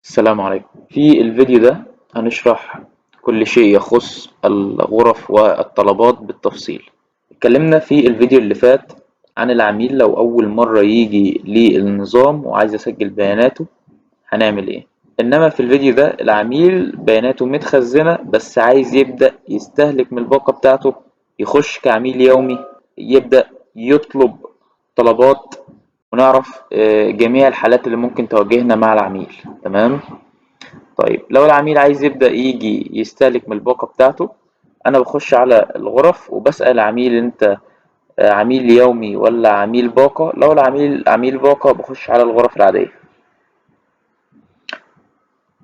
السلام عليكم. في الفيديو ده هنشرح كل شيء يخص الغرف والطلبات بالتفصيل. اتكلمنا في الفيديو اللي فات عن العميل لو أول مرة يجي للنظام وعايز يسجل بياناته هنعمل ايه. انما في الفيديو ده العميل بياناته متخزنة بس عايز يبدأ يستهلك من الباقة بتاعته، يخش كعميل يومي، يبدأ يطلب طلبات، ونعرف جميع الحالات اللي ممكن تواجهنا مع العميل. تمام. طيب لو العميل عايز يبدأ يجي يستهلك من الباقة بتاعته، أنا بخش على الغرف وبسأل العميل أنت عميل يومي ولا عميل باقة. لو العميل عميل باقة بخش على الغرف العادية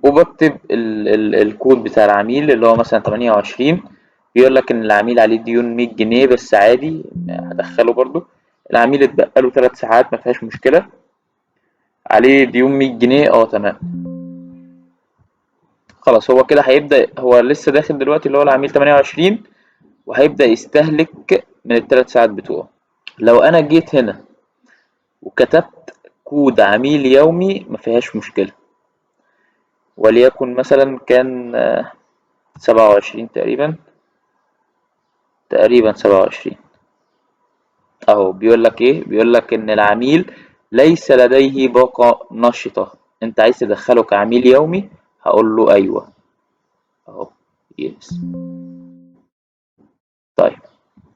وبكتب ال الكود بتاع العميل اللي هو مثلا 28. بيقول لك إن العميل عليه ديون 100 جنيه بس عادي، هدخله برضو. العميل اتبقى له 3 ساعات ما فيهاش مشكلة، عليه ديون 100 جنيه تمام. خلاص هو كده هيبدأ، هو لسه داخل دلوقتي اللي هو العميل 28 وهيبدأ يستهلك من الثلاث ساعات بتوعه. لو أنا جيت هنا وكتبت كود عميل يومي ما فيهاش مشكلة، وليكن مثلا كان 27 تقريبا 27 أهو. بيقول لك إيه؟ بيقول لك إن العميل ليس لديه باقة نشطة، أنت عايز تدخله كعميل يومي؟ هقول له أيوه أهو، يس. طيب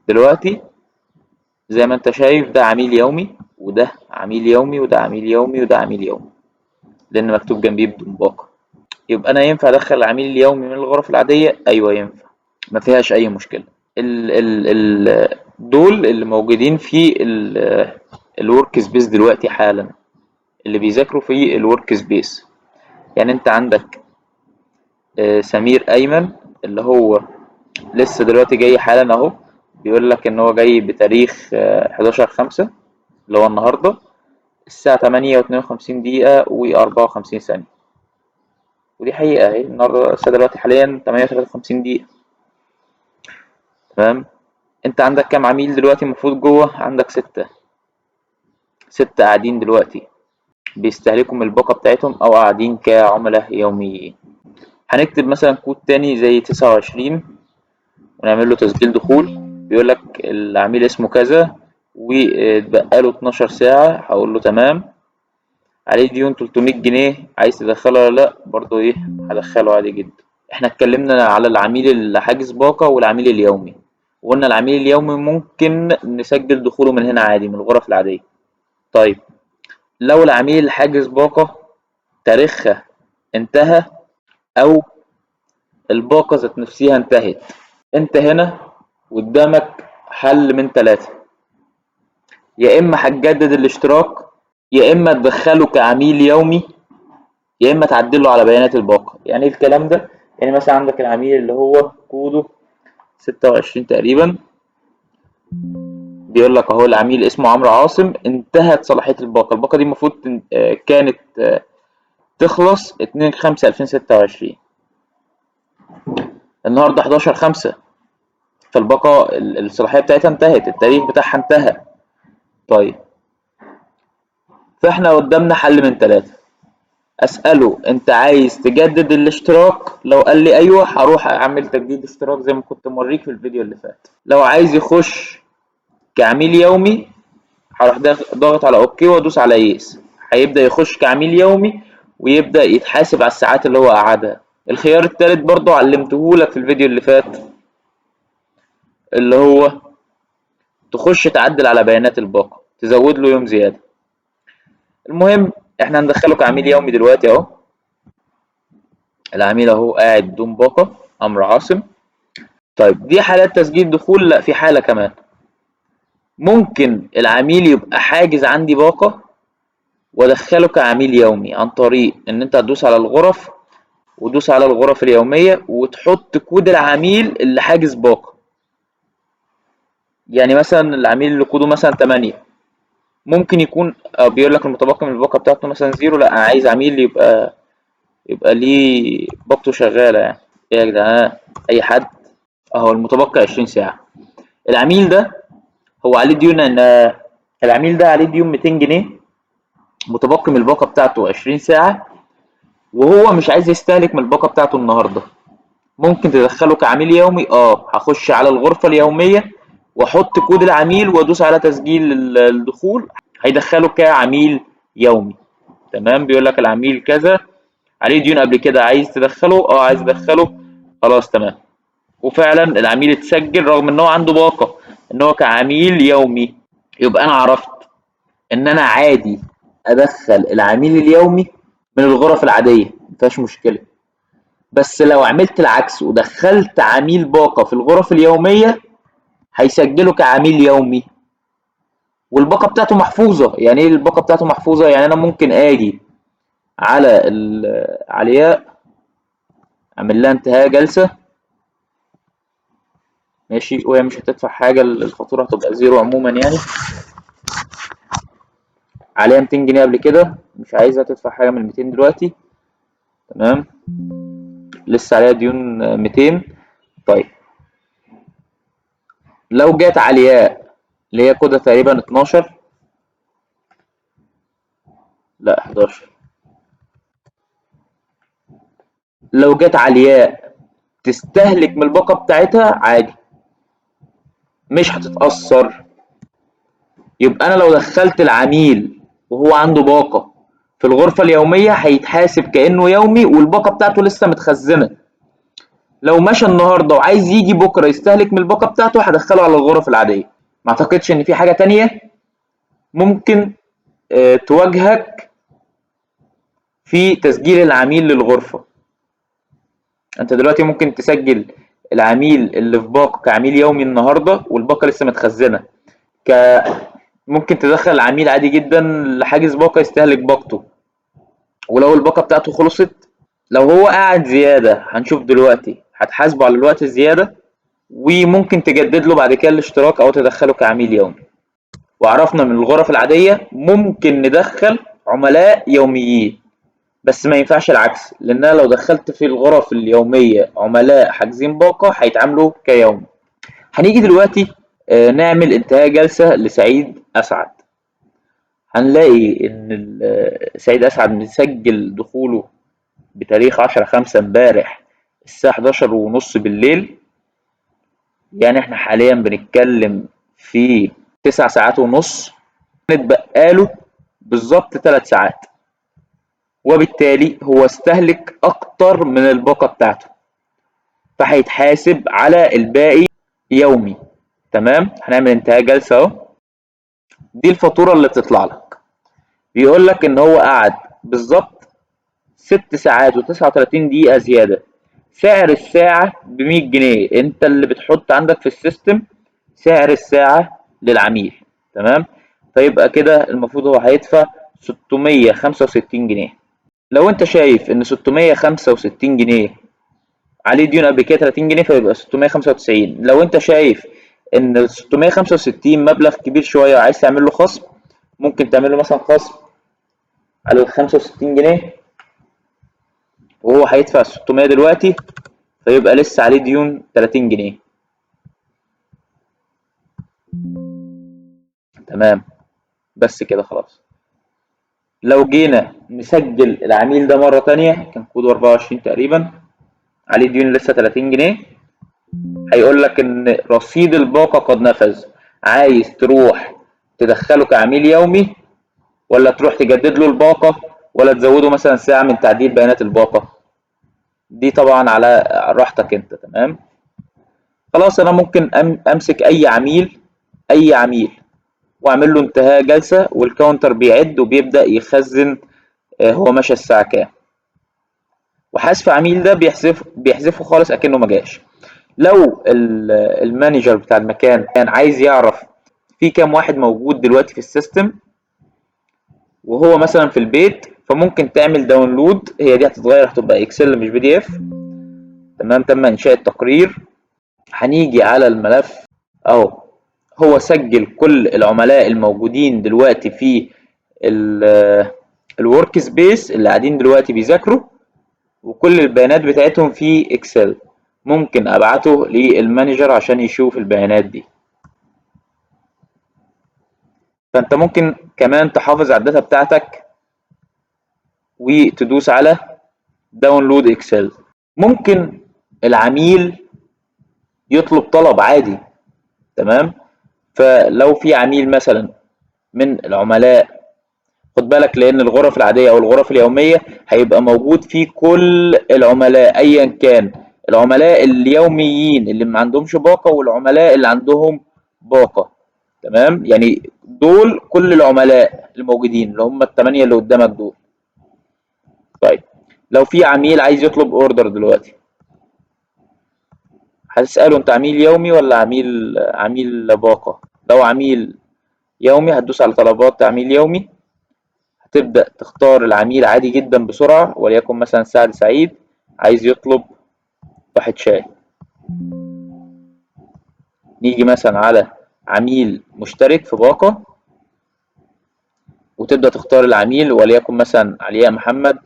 دلوقتي زي ما انت شايف ده عميل يومي وده عميل يومي وده عميل يومي وده عميل يومي، لان مكتوب جنبيه بدون باقة. يبقى انا ينفع ادخل العميل اليومي من الغرف العادية؟ ايوه ينفع، ما فيهاش اي مشكلة. ال دول اللي موجودين في الورك سبيس دلوقتي حالا، اللي بيذاكروا في الورك سبيس. يعني انت عندك سمير ايمن اللي هو لسه دلوقتي جاي حالا اهو، بيقول لك ان هو جاي بتاريخ 11/5 اللي هو النهارده الساعة 8:52 و54 ثانية. ودي حقيقة اهي، النهارده الساعة دلوقتي حاليا 8:53. تمام. انت عندك كام عميل دلوقتي المفروض جوه؟ عندك ستة قاعدين دلوقتي بيستهلكوا من الباقة بتاعتهم او قاعدين كعملاء يوميين. هنكتب مثلا كود تاني زي 29 ونعمل له تسجيل دخول. بيقول لك العميل اسمه كذا واتبقى له 12 ساعة، هقول له تمام. عليه ديون 300 جنيه، عايز تدخله ولا لا؟ برضه ايه، هدخله عادي جدا. احنا اتكلمنا على العميل اللي حاجز باقة والعميل اليومي، وقلنا العميل اليومي ممكن نسجل دخوله من هنا عادي من الغرف العادية. طيب لو العميل حاجز باقة تاريخها انتهى او الباقة ذات نفسها انتهت، انت هنا قدامك حل من ثلاثة: يا اما هتجدد الاشتراك، يا اما تدخله كعميل يومي، يا اما تعدل له على بيانات الباقة. يعني ايه الكلام ده؟ يعني مثلا عندك العميل اللي هو كوده 26 تقريبا، بيقول لك اهو العميل اسمه عمرو عاصم، انتهت صلاحية الباقة. الباقة دي المفروض كانت تخلص 2/5/2026، النهارده 11/5، فالباقة الصلاحية بتاعتها انتهت، التاريخ بتاعها انتهى. طيب فاحنا قدامنا حل من ثلاثة: اسأله انت عايز تجدد الاشتراك، لو قال لي ايوه هروح اعمل تجديد اشتراك زي ما كنت موريك في الفيديو اللي فات. لو عايز يخش كعميل يومي هروح ضاغط على اوكي وادوس على يس، هيبدأ يخش كعميل يومي ويبدأ يتحاسب على الساعات اللي هو قعدها. الخيار التالت برضو علمته لك في الفيديو اللي فات، اللي هو تخش تعدل على بيانات الباقة، تزود له يوم زيادة. المهم احنا هندخله كعميل يومي دلوقتي اهو. العميل اهو قاعد بدون باقة، عمرو عاصم. طيب دي حالات تسجيل دخول. لا، في حالة كمان، ممكن العميل يبقى حاجز عندي باقة وادخله كعميل يومي عن طريق ان انت تدوس على الغرف وتدوس على الغرف اليومية وتحط كود العميل اللي حاجز باقة. يعني مثلا العميل اللي كوده مثلا 8 ممكن يكون بيقول لك المتبقي من الباقة بتاعته مثلا 0. لا، انا عايز عميل يبقى ليه باقته شغالة. يعني ايه يا جدعان؟ اي حد اهو المتبقي 20 ساعة. العميل ده هو عليه ديون، ان العميل ده عليه ديون 200 جنيه، متبقي من الباقة بتاعته 20 ساعة، وهو مش عايز يستهلك من الباقة بتاعته النهاردة، ممكن تدخله كعميل يومي. هخش على الغرفة اليومية واحط كود العميل وادوس على تسجيل الدخول، هيدخله كعميل يومي. تمام، بيقول لك العميل كذا عليه ديون قبل كده، عايز تدخله؟ عايز ادخله. خلاص تمام. وفعلا العميل اتسجل رغم ان هو عنده باقة، ان هو كعميل يومي. يبقى انا عرفت ان انا عادي ادخل العميل اليومي من الغرف العادية، مفيهاش مشكلة. بس لو عملت العكس ودخلت عميل باقة في الغرف اليومية، هيسجله كعميل يومي والباقة بتاعته محفوظة. يعني ايه الباقة بتاعته محفوظة؟ يعني انا ممكن اجي على علياء، اعمل لها انتهاء جلسة، ماشي، وهي مش هتدفع حاجة، الفاتورة هتبقى زيرو عموما يعني. عليها 200 جنيه قبل كده، مش عايزة تدفع حاجة من ال 200 دلوقتي. تمام، لسه عليها ديون 200. طيب لو جت علياء اللي هي كودها تقريبا 12، لا 11، لو جت علياء تستهلك من الباقة بتاعتها عادي، مش هتتأثر. يبقى أنا لو دخلت العميل وهو عنده باقة في الغرفة اليومية، هيتحاسب كأنه يومي والباقة بتاعته لسه متخزنة. لو مشى النهارده وعايز يجي بكرة يستهلك من الباقة بتاعته، هدخله على الغرف العادية. ما اعتقدش ان في حاجة تانية ممكن تواجهك في تسجيل العميل للغرفة. انت دلوقتي ممكن تسجل العميل اللي في باقة كعميل يومي النهارده والباقة لسه متخزنة. ك ممكن تدخل العميل عادي جدا لحاجز باقة يستهلك باقته، ولو الباقة بتاعته خلصت، لو هو قاعد زيادة هنشوف دلوقتي هتحاسبه على الوقت الزيادة، وممكن تجدد له بعد كده الاشتراك او تدخله كعميل يومي. وعرفنا من الغرف العادية ممكن ندخل عملاء يوميين، بس ما ينفعش العكس، لان انا لو دخلت في الغرف اليومية عملاء حاجزين باقة هيتعاملوا كيوم. هنيجي دلوقتي نعمل انتهاء جلسة لسعيد اسعد. هنلاقي ان سعيد اسعد مسجل دخوله بتاريخ 10/5 امبارح الساعة 11:30 بالليل. يعني احنا حاليا بنتكلم في 9 ساعات ونص، اتبقى له بالظبط 3 ساعات، وبالتالي هو استهلك اكتر من الباقة بتاعته، فهيتحاسب على الباقي يومي. تمام، هنعمل انتهاء جلسة اهو. دي الفاتورة اللي بتطلع لك، بيقول لك ان هو قعد بالظبط 6 ساعات و39 دقيقة زيادة. سعر الساعة ب100 جنيه، انت اللي بتحط عندك في السيستم سعر الساعة للعميل. تمام، فيبقى كده المفروض هو هيدفع 665 جنيه. لو انت شايف ان 665 جنيه عليه ديون قبل كده 30 جنيه، فيبقى 695. لو انت شايف ان 665 مبلغ كبير شوية وعايز تعمل له خصم، ممكن تعمل له مثلا خصم على ال 65 جنيه، وهو هيدفع 600 دلوقتي، فيبقى لسه عليه ديون 30 جنيه. تمام، بس كده خلاص. لو جينا نسجل العميل ده مرة تانية، كان كود 24 تقريبا، عليه ديون لسه 30 جنيه، هيقول لك ان رصيد الباقة قد نفذ. عايز تروح تدخله كعميل يومي، ولا تروح تجدد له الباقة، ولا تزوده مثلا ساعة من تعديل بيانات الباقة؟ دي طبعا على راحتك انت. تمام، خلاص. انا ممكن امسك اي عميل واعمل له انتهاء جلسة، والكاونتر بيعد وبيبدأ يخزن هو مشى الساعة كام، وحذف عميل ده بيحذفه خالص اكنه ما جاش. لو المانجر بتاع المكان كان عايز يعرف في كام واحد موجود دلوقتي في السيستم وهو مثلا في البيت، فممكن تعمل داونلود. هي دي هتتغير، هتبقى اكسل مش بي دي اف. تمام، تم انشاء التقرير. هنيجي على الملف اهو، هو سجل كل العملاء الموجودين دلوقتي في الورك سبيس اللي قاعدين دلوقتي بيذاكروا، وكل البيانات بتاعتهم في اكسل. ممكن ابعته للمانجر عشان يشوف البيانات دي. فانت ممكن كمان تحافظ على الداتا بتاعتك وتدوس على داونلود اكسل. ممكن العميل يطلب طلب عادي، تمام. فلو في عميل مثلا من العملاء، خد بالك لان الغرف العاديه او الغرف اليوميه هيبقى موجود في كل العملاء ايا كان، العملاء اليوميين اللي ما عندهمش باقه والعملاء اللي عندهم باقه، تمام. يعني دول كل العملاء الموجودين اللي هم الثمانيه اللي قدامك دول. طيب لو في عميل عايز يطلب اوردر دلوقتي، هتساله انت عميل يومي ولا عميل باقه؟ لو عميل يومي هتدوس على طلبات عميل يومي، هتبدأ تختار العميل عادي جدا بسرعة، وليكن مثلا سعد سعيد عايز يطلب واحد شاي. نيجي مثلا على عميل مشترك في باقة، وتبدأ تختار العميل، وليكن مثلا علياء محمد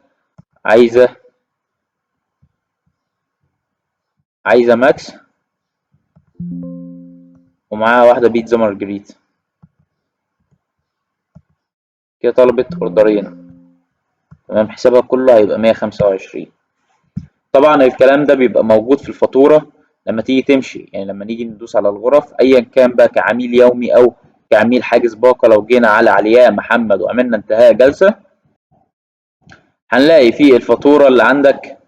عايزة ماكس ومعاها واحدة بيتزا مارجريت، كده طلبت اوردرين، تمام. حسابها كله هيبقى 125. طبعا الكلام ده بيبقى موجود في الفاتورة لما تيجي تمشي، يعني لما نيجي ندوس على الغرف ايا كان بقى كعميل يومي او كعميل حاجز باقة، لو جينا على علياء محمد وعملنا انتهاء جلسة، هنلاقي في الفاتورة اللي عندك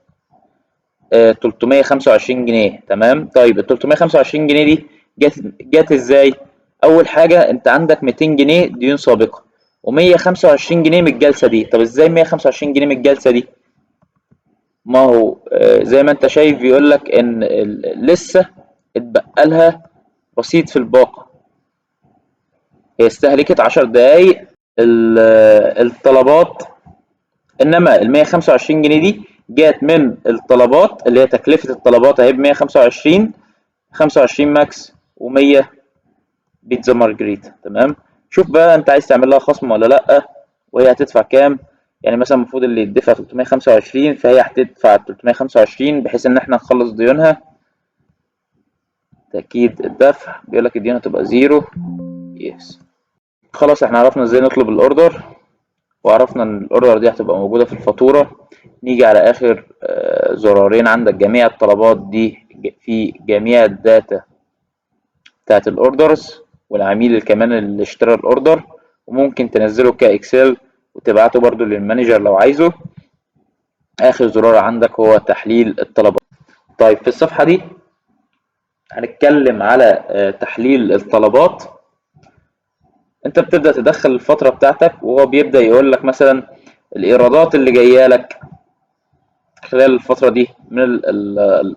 325 جنيه، تمام. طيب ال 325 جنيه دي جت ازاي؟ اول حاجة انت عندك 200 جنيه ديون سابقة و125 جنيه من الجلسة دي. طب ازاي 125 جنيه من الجلسة دي؟ ما هو زي ما انت شايف بيقول لك ان لسه اتبقى لها رصيد في الباقة، هي استهلكت 10 دقايق الطلبات، انما ال 125 جنيه دي جات من الطلبات اللي هي تكلفة الطلبات اهي ب 125، 25 ماكس و100 بيتزا مارجريتا، تمام. شوف بقى انت عايز تعمل لها خصم ولا لا، وهي هتدفع كام. يعني مثلا المفروض اللي يدفع 325، فهي هتدفع 325 بحيث ان احنا نخلص ديونها. تأكيد الدفع بيقول لك الديون هتبقى زيرو. يس. خلاص احنا عرفنا ازاي نطلب الاوردر، وعرفنا ان الاوردر دي هتبقى موجودة في الفاتورة. نيجي على اخر زرارين عندك، جميع الطلبات دي في جميع الداتا بتاعت الاوردرز والعميل كمان اللي اشترى الاوردر، وممكن تنزله كاكسل وتبعته برضو للمانجر لو عايزه. اخر زرار عندك هو تحليل الطلبات. طيب في الصفحة دي هنتكلم على تحليل الطلبات. انت بتبدأ تدخل الفترة بتاعتك، وهو بيبدأ يقول لك مثلا الايرادات اللي جايه لك خلال الفترة دي من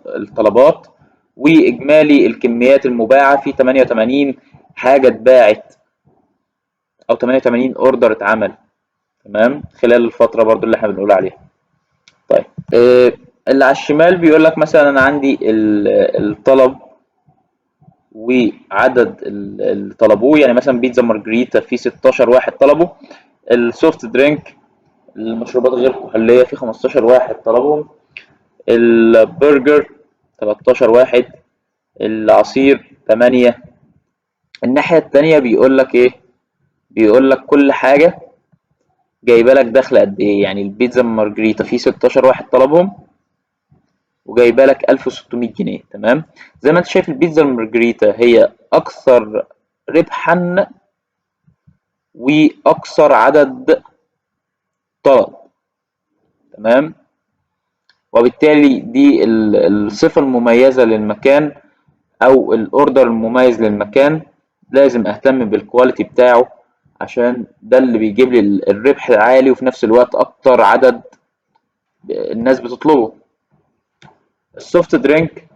الطلبات، واجمالي الكميات المباعة في 88 حاجة اتباعت او 88 اوردر اتعمل، تمام، خلال الفترة برضو اللي احنا بنقول عليها. طيب اللي على الشمال بيقول لك مثلا انا عندي الطلب وعدد اللي طلبوه، يعني مثلا بيتزا مارجريتا في 16 واحد طلبوا، السوفت درينك المشروبات غير الكحولية في 15 واحد طلبهم، البرجر 13 واحد، العصير 8. الناحية التانية بيقول لك ايه؟ بيقول لك كل حاجة جايبه لك دخل قد ايه. يعني البيتزا مارجريتا في 16 واحد طلبهم وجايبه لك 1600 جنيه، تمام. زي ما انت شايف البيتزا المارجريتا هي اكثر ربحا واكثر عدد طلب، تمام. وبالتالي دي الصفة المميزة للمكان او الاوردر المميز للمكان، لازم اهتم بالكواليتي بتاعه عشان ده اللي بيجيب لي الربح العالي، وفي نفس الوقت اكتر عدد الناس بتطلبه. السوفت درينك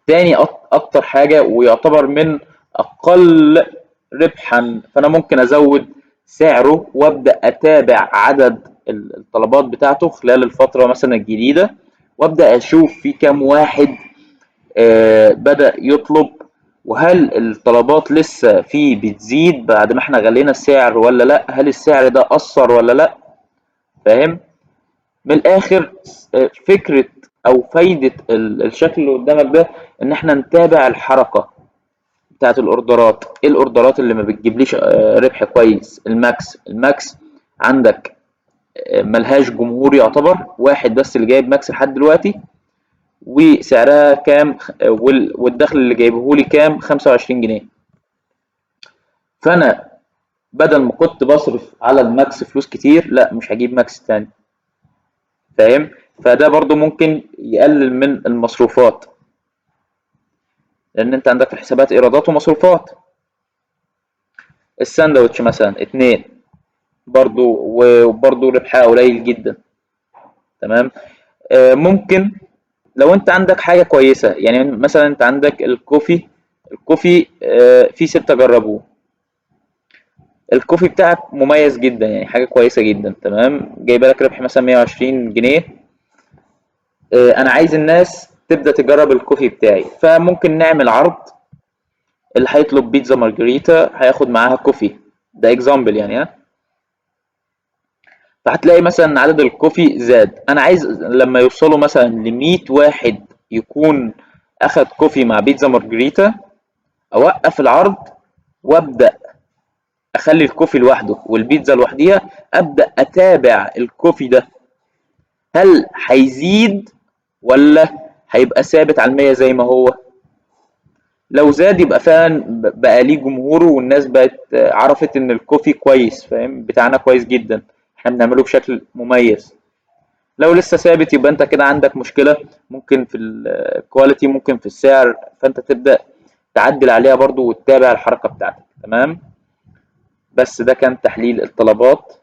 تاني اكتر حاجة ويعتبر من اقل ربحا، فانا ممكن ازود سعره وابدا اتابع عدد الطلبات بتاعته خلال الفترة مثلا الجديدة، وابدا اشوف في كام واحد بدأ يطلب، وهل الطلبات لسه في بتزيد بعد ما احنا غلينا السعر ولا لا، هل السعر ده أثر ولا لا، فاهم. من الآخر فكرة أو فايدة الشكل اللي قدامك ده إن احنا نتابع الحركة بتاعت الأوردرات، إيه الأوردرات اللي ما بتجيبليش ربح كويس. الماكس عندك ملهاش جمهور يعتبر، واحد بس اللي جايب ماكس لحد دلوقتي، وسعرها كام والدخل اللي جايبه لي كام؟ 25 جنيه. فانا بدل ما كنت بصرف على الماكس فلوس كتير، لا مش هجيب ماكس تاني. فاهم؟ فده برضو ممكن يقلل من المصروفات، لان انت عندك في الحسابات ايرادات ومصروفات. الساندوتش مثلا اتنين، وبرضو ربحها قليل جدا. تمام. ممكن لو انت عندك حاجة كويسة، يعني مثلا انت عندك الكوفي في 6 جربوه، الكوفي بتاعك مميز جدا، يعني حاجة كويسة جدا، تمام، جايبه لك ربح مثلا 120 جنيه. انا عايز الناس تبدأ تجرب الكوفي بتاعي، فممكن نعمل عرض، اللي هيطلب بيتزا مارجريتا هياخد معاها كوفي. ده اكزامبل يعني، ها. فهتلاقي مثلا عدد الكوفي زاد. انا عايز لما يوصلوا مثلا ل100 واحد يكون اخد كوفي مع بيتزا مارجريتا، اوقف العرض وابدا اخلي الكوفي لوحده والبيتزا لوحديها، ابدا اتابع الكوفي ده هل هيزيد ولا هيبقى ثابت على المية زي ما هو. لو زاد يبقى فعلا بقى ليه جمهوره، والناس بقت عرفت ان الكوفي كويس، فاهم، بتاعنا كويس جدا، احنا بنعمله بشكل مميز. لو لسه ثابت يبقى انت كده عندك مشكلة، ممكن في الكواليتي، ممكن في السعر، فانت تبدأ تعدل عليها برضو وتتابع الحركة بتاعتك. تمام. بس ده كان تحليل الطلبات.